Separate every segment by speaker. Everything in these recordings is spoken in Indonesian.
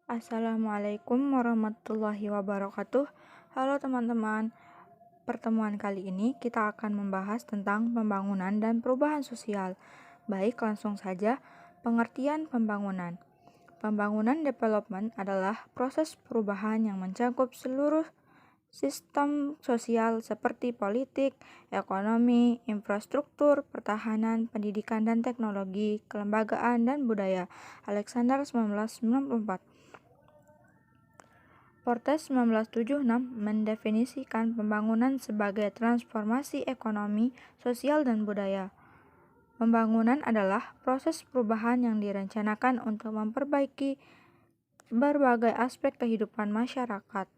Speaker 1: Assalamualaikum warahmatullahi wabarakatuh. Halo teman-teman, pertemuan kali ini kita akan membahas tentang pembangunan dan perubahan sosial. Baik, langsung saja. Pengertian pembangunan. Pembangunan development adalah proses perubahan yang mencakup seluruh sistem sosial seperti politik, ekonomi, infrastruktur, pertahanan, pendidikan dan teknologi, kelembagaan, dan budaya. Alexander 1994. Portes 1976 mendefinisikan pembangunan sebagai transformasi ekonomi, sosial, dan budaya. Pembangunan adalah proses perubahan yang direncanakan untuk memperbaiki berbagai aspek kehidupan masyarakat.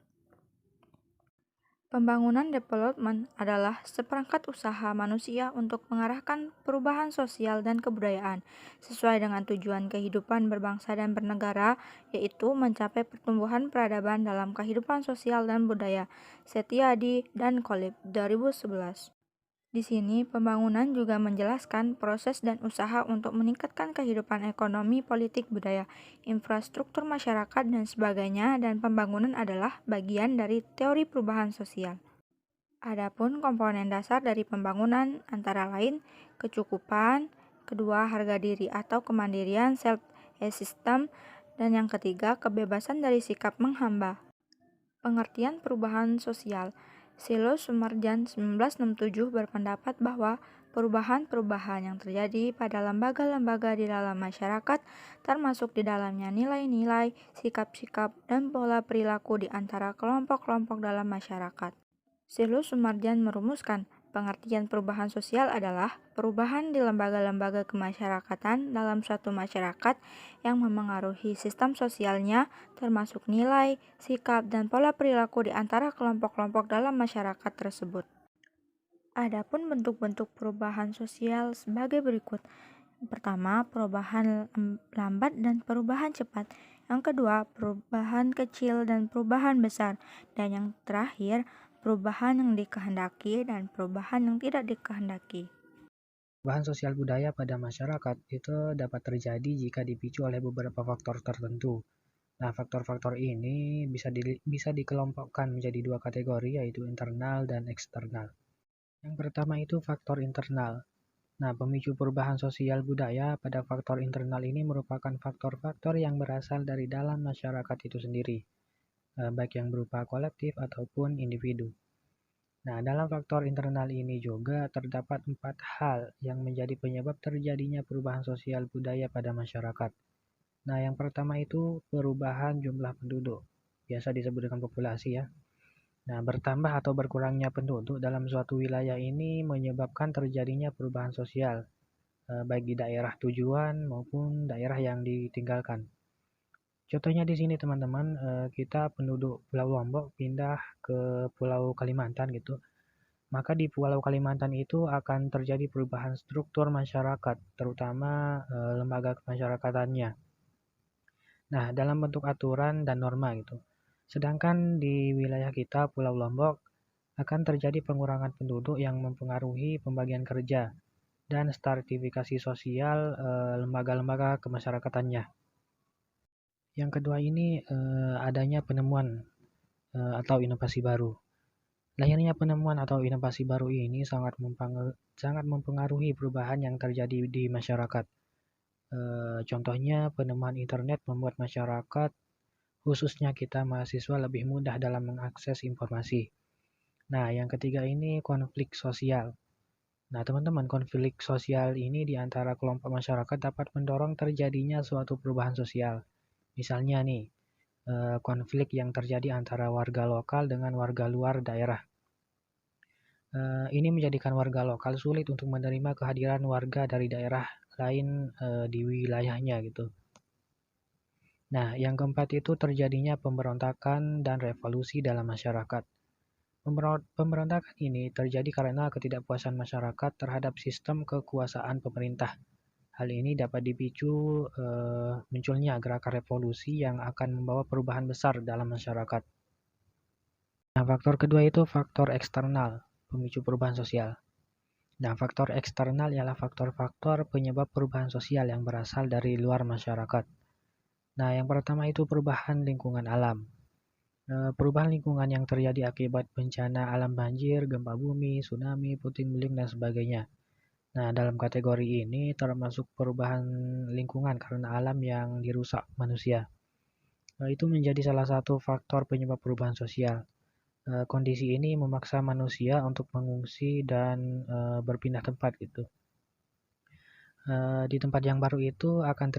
Speaker 1: Pembangunan development adalah seperangkat usaha manusia untuk mengarahkan perubahan sosial dan kebudayaan sesuai dengan tujuan kehidupan berbangsa dan bernegara, yaitu mencapai pertumbuhan peradaban dalam kehidupan sosial dan budaya. Setiadi dan Kolib, 2011. Di sini, pembangunan juga menjelaskan proses dan usaha untuk meningkatkan kehidupan ekonomi, politik, budaya, infrastruktur masyarakat, dan sebagainya, dan pembangunan adalah bagian dari teori perubahan sosial. Adapun komponen dasar dari pembangunan antara lain kecukupan, kedua harga diri atau kemandirian self-esteem, dan yang ketiga kebebasan dari sikap menghamba. Pengertian perubahan sosial. Silo Sumarjan 1967 berpendapat bahwa perubahan-perubahan yang terjadi pada lembaga-lembaga di dalam masyarakat, termasuk di dalamnya nilai-nilai, sikap-sikap, dan pola perilaku di antara kelompok-kelompok dalam masyarakat. Silo Sumarjan merumuskan pengertian perubahan sosial adalah perubahan di lembaga-lembaga kemasyarakatan dalam suatu masyarakat yang memengaruhi sistem sosialnya, termasuk nilai, sikap, dan pola perilaku di antara kelompok-kelompok dalam masyarakat tersebut. Adapun bentuk-bentuk perubahan sosial sebagai berikut. Pertama, perubahan lambat dan perubahan cepat. Yang kedua, perubahan kecil dan perubahan besar. Dan yang terakhir, perubahan yang dikehendaki dan perubahan yang tidak dikehendaki.
Speaker 2: Perubahan sosial budaya pada masyarakat itu dapat terjadi jika dipicu oleh beberapa faktor tertentu. Nah, faktor-faktor ini bisa dikelompokkan menjadi dua kategori, yaitu internal dan eksternal. Yang pertama itu faktor internal. Nah, pemicu perubahan sosial budaya pada faktor internal ini merupakan faktor-faktor yang berasal dari dalam masyarakat itu sendiri, baik yang berupa kolektif ataupun individu. Nah, dalam faktor internal ini juga terdapat 4 hal yang menjadi penyebab terjadinya perubahan sosial budaya pada masyarakat. Nah, yang pertama itu perubahan jumlah penduduk, biasa disebut dengan populasi ya. Nah, bertambah atau berkurangnya penduduk dalam suatu wilayah ini menyebabkan terjadinya perubahan sosial, baik di daerah tujuan maupun daerah yang ditinggalkan. Contohnya di sini teman-teman, kita penduduk Pulau Lombok pindah ke Pulau Kalimantan gitu. Maka di Pulau Kalimantan itu akan terjadi perubahan struktur masyarakat, terutama lembaga kemasyarakatannya. Nah, dalam bentuk aturan dan norma gitu. Sedangkan di wilayah kita, Pulau Lombok, akan terjadi pengurangan penduduk yang mempengaruhi pembagian kerja dan stratifikasi sosial lembaga-lembaga kemasyarakatannya. Yang kedua ini adanya penemuan atau inovasi baru. Lahirnya penemuan atau inovasi baru ini sangat mempengaruhi perubahan yang terjadi di masyarakat. Contohnya penemuan internet membuat masyarakat, khususnya kita mahasiswa, lebih mudah dalam mengakses informasi. Nah, yang ketiga ini konflik sosial. Nah, teman-teman, konflik sosial ini di antara kelompok masyarakat dapat mendorong terjadinya suatu perubahan sosial. Misalnya nih, konflik yang terjadi antara warga lokal dengan warga luar daerah. Ini menjadikan warga lokal sulit untuk menerima kehadiran warga dari daerah lain di wilayahnya gitu. Nah, yang keempat itu terjadinya pemberontakan dan revolusi dalam masyarakat. Pemberontakan ini terjadi karena ketidakpuasan masyarakat terhadap sistem kekuasaan pemerintah. Hal ini dapat dipicu munculnya gerakan revolusi yang akan membawa perubahan besar dalam masyarakat. Nah, faktor kedua itu faktor eksternal, pemicu perubahan sosial. Nah, faktor eksternal ialah faktor-faktor penyebab perubahan sosial yang berasal dari luar masyarakat. Nah, yang pertama itu perubahan lingkungan alam. Perubahan lingkungan yang terjadi akibat bencana alam banjir, gempa bumi, tsunami, puting beliung, dan sebagainya. Nah, dalam kategori ini termasuk perubahan lingkungan karena alam yang dirusak manusia. Itu menjadi salah satu faktor penyebab perubahan sosial. Kondisi ini memaksa manusia untuk mengungsi dan berpindah tempat gitu. Di tempat yang baru itu akan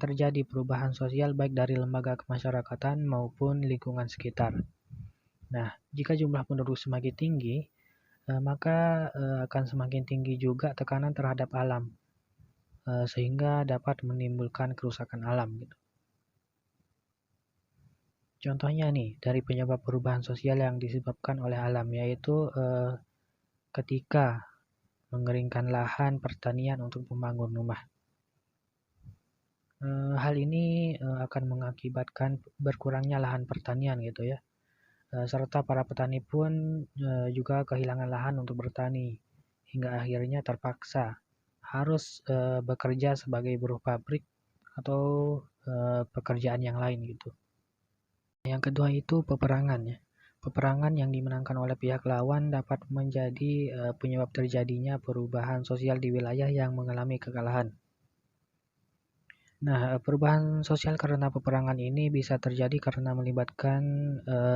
Speaker 2: terjadi perubahan sosial baik dari lembaga kemasyarakatan maupun lingkungan sekitar. Nah, jika jumlah penduduk semakin tinggi, maka akan semakin tinggi juga tekanan terhadap alam, sehingga dapat menimbulkan kerusakan alam gitu. Contohnya nih, dari penyebab perubahan sosial yang disebabkan oleh alam, yaitu ketika mengeringkan lahan pertanian untuk membangun rumah. Hal ini akan mengakibatkan berkurangnya lahan pertanian gitu ya. Serta para petani pun juga kehilangan lahan untuk bertani, hingga akhirnya terpaksa harus bekerja sebagai buruh pabrik atau pekerjaan yang lain gitu. Yang kedua itu peperangan ya. Peperangan yang dimenangkan oleh pihak lawan dapat menjadi penyebab terjadinya perubahan sosial di wilayah yang mengalami kekalahan. Nah, perubahan sosial karena peperangan ini bisa terjadi karena melibatkan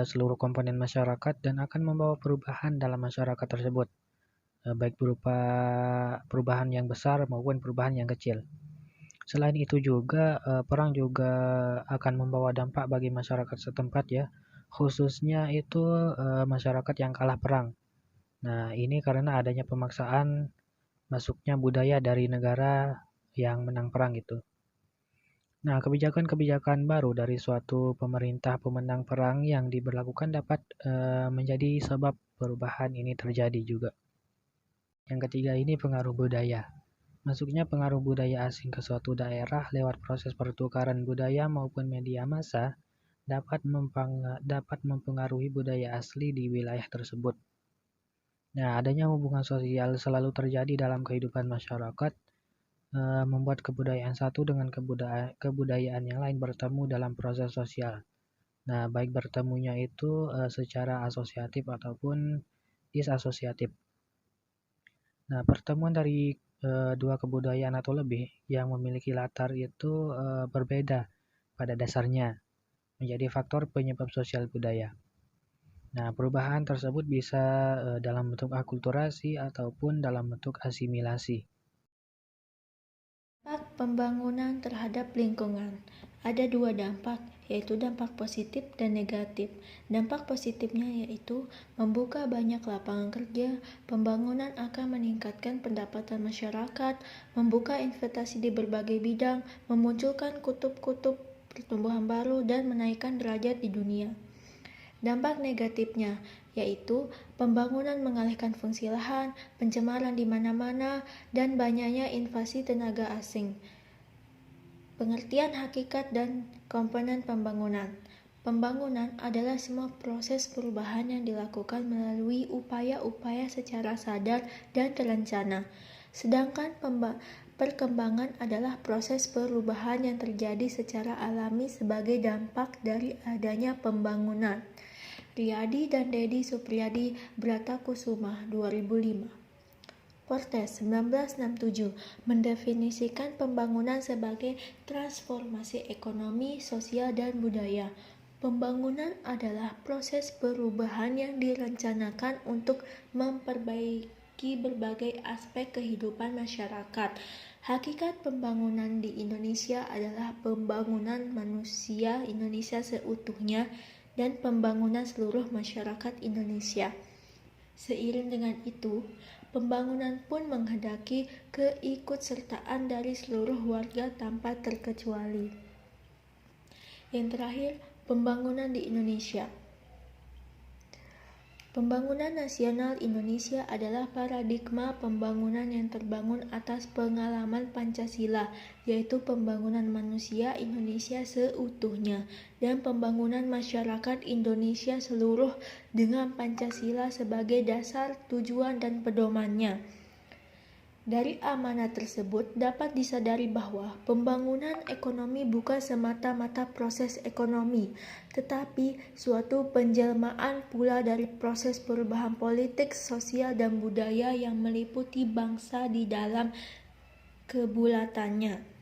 Speaker 2: seluruh komponen masyarakat dan akan membawa perubahan dalam masyarakat tersebut, baik berupa perubahan yang besar maupun perubahan yang kecil. Selain itu juga, perang juga akan membawa dampak bagi masyarakat setempat ya, khususnya itu masyarakat yang kalah perang. Nah, ini karena adanya pemaksaan masuknya budaya dari negara yang menang perang itu. Nah, kebijakan-kebijakan baru dari suatu pemerintah pemenang perang yang diberlakukan dapat menjadi sebab perubahan ini terjadi juga. Yang ketiga ini pengaruh budaya. Masuknya pengaruh budaya asing ke suatu daerah lewat proses pertukaran budaya maupun media massa dapat mempengaruhi budaya asli di wilayah tersebut. Nah, adanya hubungan sosial selalu terjadi dalam kehidupan masyarakat, membuat kebudayaan satu dengan kebudayaan yang lain bertemu dalam proses sosial. Nah, baik bertemunya itu secara asosiatif ataupun disasosiatif. Nah, pertemuan dari dua kebudayaan atau lebih yang memiliki latar itu berbeda pada dasarnya, menjadi faktor penyebab sosial budaya. Nah, perubahan tersebut bisa dalam bentuk akulturasi ataupun dalam bentuk asimilasi.
Speaker 1: Dampak pembangunan terhadap lingkungan. Ada dua dampak, yaitu dampak positif dan negatif. Dampak positifnya yaitu membuka banyak lapangan kerja, pembangunan akan meningkatkan pendapatan masyarakat, membuka investasi di berbagai bidang, memunculkan kutub-kutub pertumbuhan baru, dan menaikkan derajat di dunia. Dampak negatifnya yaitu pembangunan mengalihkan fungsi lahan, pencemaran di mana-mana, dan banyaknya invasi tenaga asing. Pengertian hakikat dan komponen pembangunan. Pembangunan adalah semua proses perubahan yang dilakukan melalui upaya-upaya secara sadar dan terencana. Sedangkan perkembangan adalah proses perubahan yang terjadi secara alami sebagai dampak dari adanya pembangunan. Riyadi dan Dedi Supriyadi Bratakusuma 2005. Portes 1967 mendefinisikan pembangunan sebagai transformasi ekonomi, sosial, dan budaya. Pembangunan adalah proses perubahan yang direncanakan untuk memperbaiki berbagai aspek kehidupan masyarakat. Hakikat pembangunan di Indonesia adalah pembangunan manusia Indonesia seutuhnya dan pembangunan seluruh masyarakat Indonesia. Seiring dengan itu, pembangunan pun menghendaki keikutsertaan dari seluruh warga tanpa terkecuali. Yang terakhir, pembangunan di Indonesia. Pembangunan nasional Indonesia adalah paradigma pembangunan yang terbangun atas pengalaman Pancasila, yaitu pembangunan manusia Indonesia seutuhnya dan pembangunan masyarakat Indonesia seluruh dengan Pancasila sebagai dasar, tujuan, dan pedomannya.
Speaker 3: Dari amanat tersebut dapat disadari bahwa pembangunan ekonomi bukan semata-mata proses ekonomi, tetapi suatu penjelmaan pula dari proses perubahan politik, sosial, dan budaya yang meliputi bangsa di dalam kebulatannya.